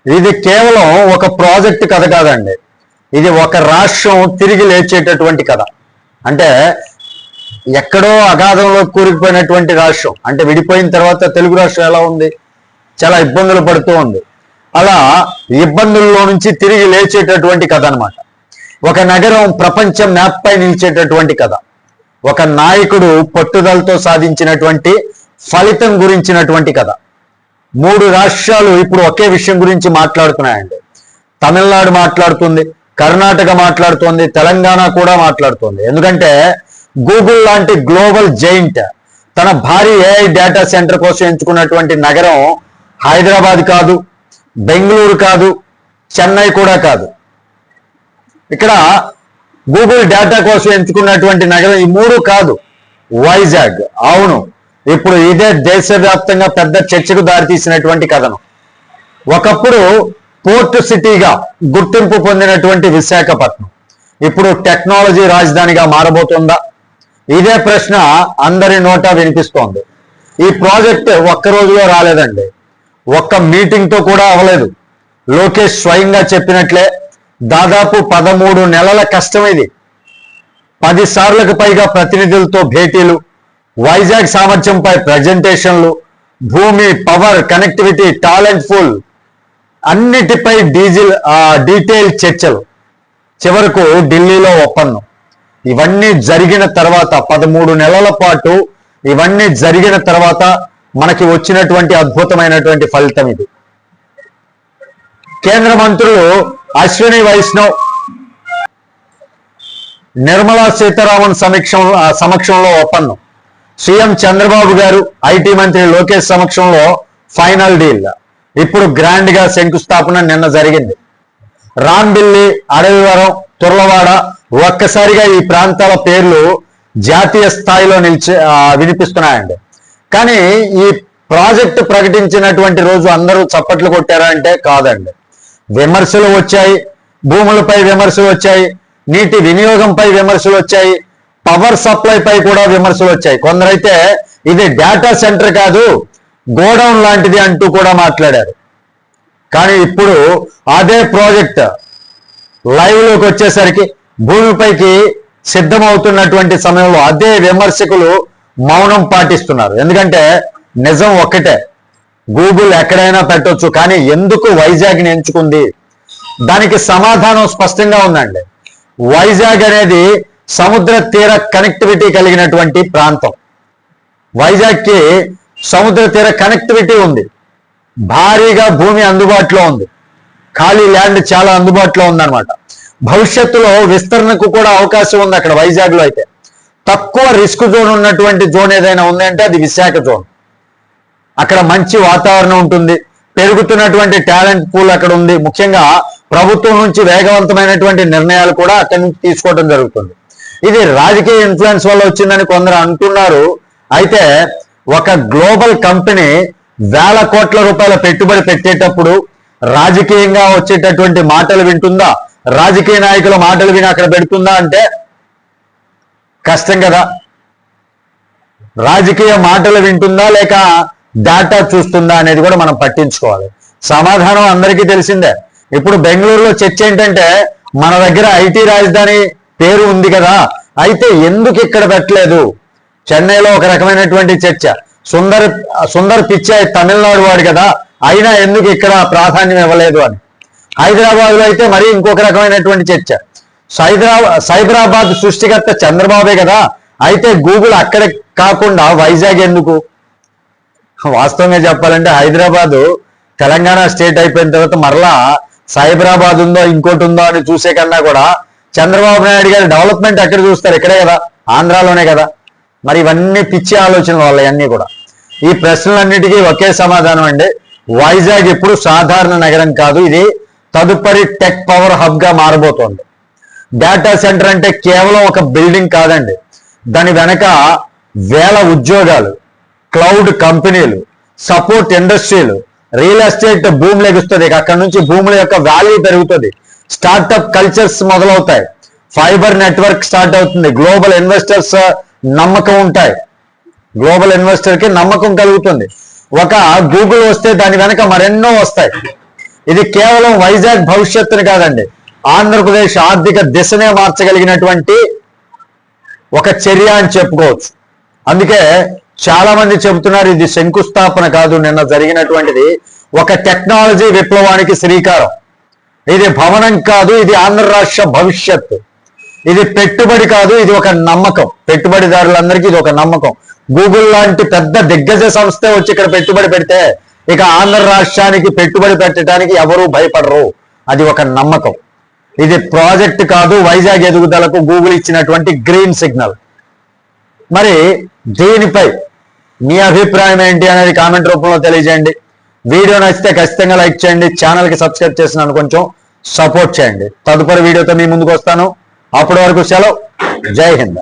ఇది కేవలం ఒక ప్రాజెక్ట్ కథ కాదండి. ఇది ఒక రాష్ట్రం తిరిగి లేచేటటువంటి కథ. అంటే ఎక్కడో అగాధంలో కూరుకుపోయినటువంటి రాష్ట్రం, అంటే విడిపోయిన తర్వాత తెలుగు రాష్ట్రం ఎలా ఉంది, చాలా ఇబ్బందులు పడుతూ ఉంది. అలా ఇబ్బందుల్లో నుంచి తిరిగి లేచేటటువంటి కథ అనమాట. ఒక నగరం ప్రపంచం మ్యాప్ పై నిలిచేటటువంటి కథ. ఒక నాయకుడు పట్టుదలతో సాధించినటువంటి ఫలితం గురించినటువంటి కథ. 3 రాష్ట్రాలు ఇప్పుడు ఒకే విషయం గురించి మాట్లాడుతున్నాయండి. తమిళనాడు మాట్లాడుతుంది, కర్ణాటక మాట్లాడుతోంది, తెలంగాణ కూడా మాట్లాడుతోంది. ఎందుకంటే గూగుల్ లాంటి గ్లోబల్ జైంట్ తన భారీ ఏఐ డేటా సెంటర్ కోసం ఎంచుకున్నటువంటి నగరం హైదరాబాద్ కాదు, బెంగళూరు కాదు, చెన్నై కూడా కాదు. ఇక్కడ గూగుల్ డేటా కోసం ఎంచుకున్నటువంటి నగరం ఈ 3 కాదు, వైజాగ్. అవును, ఇప్పుడు ఇదే దేశవ్యాప్తంగా పెద్ద చర్చకు దారితీసినటువంటి కథనం. ఒకప్పుడు పోర్ట్ సిటీగా గుర్తింపు పొందినటువంటి విశాఖపట్నం ఇప్పుడు టెక్నాలజీ రాజధానిగా మారబోతుందా? ఇదే ప్రశ్న అందరి నోటా వినిపిస్తోంది. ఈ ప్రాజెక్ట్ ఒక్క రోజులో రాలేదండి, ఒక్క మీటింగ్తో కూడా అవ్వలేదు. లోకేష్ స్వయంగా చెప్పినట్లే దాదాపు 13 నెలల కష్టం ఇది. 10 సార్లకు పైగా ప్రతినిధులతో భేటీలు, వైజాగ్ సామర్థ్యంపై ప్రజెంటేషన్లు, భూమి, పవర్, కనెక్టివిటీ, టాలెంట్ ఫుల్ అన్నిటిపై డీటెయిల్ చర్చలు, చివరకు ఢిల్లీలో ఒప్పందం. ఇవన్నీ జరిగిన తర్వాత 13 నెలల పాటు ఇవన్నీ జరిగిన తర్వాత మనకి వచ్చినటువంటి అద్భుతమైనటువంటి ఫలితం ఇది. కేంద్ర మంత్రులు అశ్విని వైష్ణవ్, నిర్మలా సీతారామన్ సమక్షంలో ఒప్పందం. సీఎం చంద్రబాబు గారు, ఐటీ మంత్రి లోకేష్ సమక్షంలో ఫైనల్ డీల్. ఇప్పుడు గ్రాండ్ గా శంకుస్థాపన నిన్న జరిగింది. రాంబిల్లి, అడవివరం, తుర్లవాడ, ఒక్కసారిగా ఈ ప్రాంతాల పేర్లు జాతీయ స్థాయిలో వినిపిస్తున్నాయండి. కానీ ఈ ప్రాజెక్టు ప్రకటించినటువంటి రోజు అందరూ చప్పట్లు కొట్టారా అంటే కాదండి. విమర్శలు వచ్చాయి, భూములపై విమర్శలు వచ్చాయి, నీటి వినియోగంపై విమర్శలు వచ్చాయి, పవర్ సప్లై పై కూడా విమర్శలు వచ్చాయి. కొందరైతే ఇది డేటా సెంటర్ కాదు, గోడౌన్ లాంటిది అంటూ కూడా మాట్లాడారు. కానీ ఇప్పుడు అదే ప్రాజెక్ట్ లైవ్ లోకి వచ్చేసరికి భూమిపైకి సిద్ధమవుతున్నటువంటి సమయంలో అదే విమర్శకులు మౌనం పాటిస్తున్నారు. ఎందుకంటే నిజం ఒక్కటే, గూగుల్ ఎక్కడైనా పెట్టొచ్చు, కానీ ఎందుకు వైజాగ్ని ఎంచుకుంది? దానికి సమాధానం స్పష్టంగా ఉందండి. వైజాగ్ అనేది సముద్ర తీర కనెక్టివిటీ కలిగినటువంటి ప్రాంతం. వైజాగ్కి సముద్ర తీర కనెక్టివిటీ ఉంది, భారీగా భూమి అందుబాటులో ఉంది, ఖాళీ ల్యాండ్ చాలా అందుబాటులో ఉందన్నమాట. భవిష్యత్తులో విస్తరణకు కూడా అవకాశం ఉంది అక్కడ వైజాగ్లో. అయితే తక్కువ రిస్క్ జోన్ ఉన్నటువంటి జోన్ ఏదైనా ఉందంటే అది విశాఖ జోన్. అక్కడ మంచి వాతావరణం ఉంటుంది, పెరుగుతున్నటువంటి టాలెంట్ పూల్ అక్కడ ఉంది. ముఖ్యంగా ప్రభుత్వం నుంచి వేగవంతమైనటువంటి నిర్ణయాలు కూడా అక్కడి నుంచి తీసుకోవడం జరుగుతుంది. ఇది రాజకీయ ఇన్ఫ్లుయెన్స్ వల్ల వచ్చిందని కొందరు అంటున్నారు. అయితే ఒక గ్లోబల్ కంపెనీ వేల కోట్ల రూపాయల పెట్టుబడి పెట్టేటప్పుడు రాజకీయంగా వచ్చేటటువంటి మాటలు వింటుందా, రాజకీయ నాయకుల మాటలు విని అక్కడ పెడుతుందా అంటే కష్టం కదా. రాజకీయ మాటలు వింటుందా లేక డేటా చూస్తుందా అనేది కూడా మనం పట్టించుకోవాలి. సమాధానం అందరికీ తెలిసిందే. ఇప్పుడు బెంగళూరులో చర్చ ఏంటంటే మన దగ్గర ఐటీ రాజధాని పేరు ఉంది కదా, అయితే ఎందుకు ఇక్కడ పెట్టలేదు? చెన్నైలో ఒక రకమైనటువంటి చర్చ. సుందర్ పిచ్చై తమిళనాడు వాడు కదా, అయినా ఎందుకు ఇక్కడ ప్రాధాన్యం ఇవ్వలేదు అని. హైదరాబాద్లో అయితే మరీ ఇంకొక రకమైనటువంటి చర్చ. సైబరాబాద్ సృష్టికర్త చంద్రబాబే కదా, అయితే గూగుల్ అక్కడ కాకుండా వైజాగ్ ఎందుకు? వాస్తవంగా చెప్పాలంటే హైదరాబాదు తెలంగాణ స్టేట్ అయిపోయిన తర్వాత మరలా సైబరాబాద్ ఉందో ఇంకోటి ఉందో అని చూసే కన్నా కూడా చంద్రబాబు నాయుడు గారి డెవలప్మెంట్ ఎక్కడ చూస్తారు? ఇక్కడే కదా, ఆంధ్రాలోనే కదా. మరి ఇవన్నీ పిచ్చి ఆలోచనల వల్ల ఇవన్నీ కూడా. ఈ ప్రశ్నలన్నిటికీ ఒకే సమాధానం అండి. వైజాగ్ ఇప్పుడు సాధారణ నగరం కాదు, ఇది తదుపరి టెక్ పవర్ హబ్ గా మారబోతోంది. డేటా సెంటర్ అంటే కేవలం ఒక బిల్డింగ్ కాదండి, దాని వెనక వేల ఉద్యోగాలు, క్లౌడ్ కంపెనీలు, సపోర్ట్ ఇండస్ట్రీలు, రియల్ ఎస్టేట్ భూమి లెగుస్తుంది. అక్కడ నుంచి భూముల యొక్క వాల్యూ పెరుగుతుంది, స్టార్టప్ కల్చర్స్ మొదలవుతాయి, ఫైబర్ నెట్వర్క్ స్టార్ట్ అవుతుంది, గ్లోబల్ ఇన్వెస్టర్స్ నమ్మకం ఉంటాయి, గ్లోబల్ ఇన్వెస్టర్ కి నమ్మకం కలుగుతుంది. ఒక గూగుల్ వస్తే దాని వెనక మరెన్నో వస్తాయి. ఇది కేవలం వైజాగ్ భవిష్యత్తుని కాదండి, ఆంధ్రప్రదేశ్ ఆర్థిక దిశనే మార్చగలిగినటువంటి ఒక చర్య అని చెప్పుకోవచ్చు. అందుకే చాలా మంది చెబుతున్నారు ఇది శంకుస్థాపన కాదు, నిన్న జరిగినటువంటిది ఒక టెక్నాలజీ విప్లవానికి శ్రీకారం. ఇది భవనం కాదు, ఇది ఆంధ్ర రాష్ట్ర భవిష్యత్తు. ఇది పెట్టుబడి కాదు, ఇది ఒక నమ్మకం. పెట్టుబడిదారులందరికీ ఇది ఒక నమ్మకం. గూగుల్ లాంటి పెద్ద దిగ్గజ సంస్థ వచ్చి ఇక్కడ పెట్టుబడి పెడితే ఇక ఆంధ్ర రాష్ట్రానికి పెట్టుబడి పెట్టడానికి ఎవరూ భయపడరు. అది ఒక నమ్మకం. ఇది ప్రాజెక్ట్ కాదు, వైజాగ్ ఎదుగుదలకు గూగుల్ ఇచ్చినటువంటి గ్రీన్ సిగ్నల్. మరి దీనిపై మీ అభిప్రాయం ఏంటి అనేది కామెంట్ రూపంలో తెలియజేయండి. వీడియో నచ్చితే ఖచ్చితంగా లైక్ చేయండి, ఛానల్కి సబ్స్క్రైబ్ చేసి నన్ను కొంచెం సపోర్ట్ చేయండి. తదుపరి వీడియోతో మీ ముందుకు వస్తాను. అప్పటి వరకు సెలవు. జై హింద్.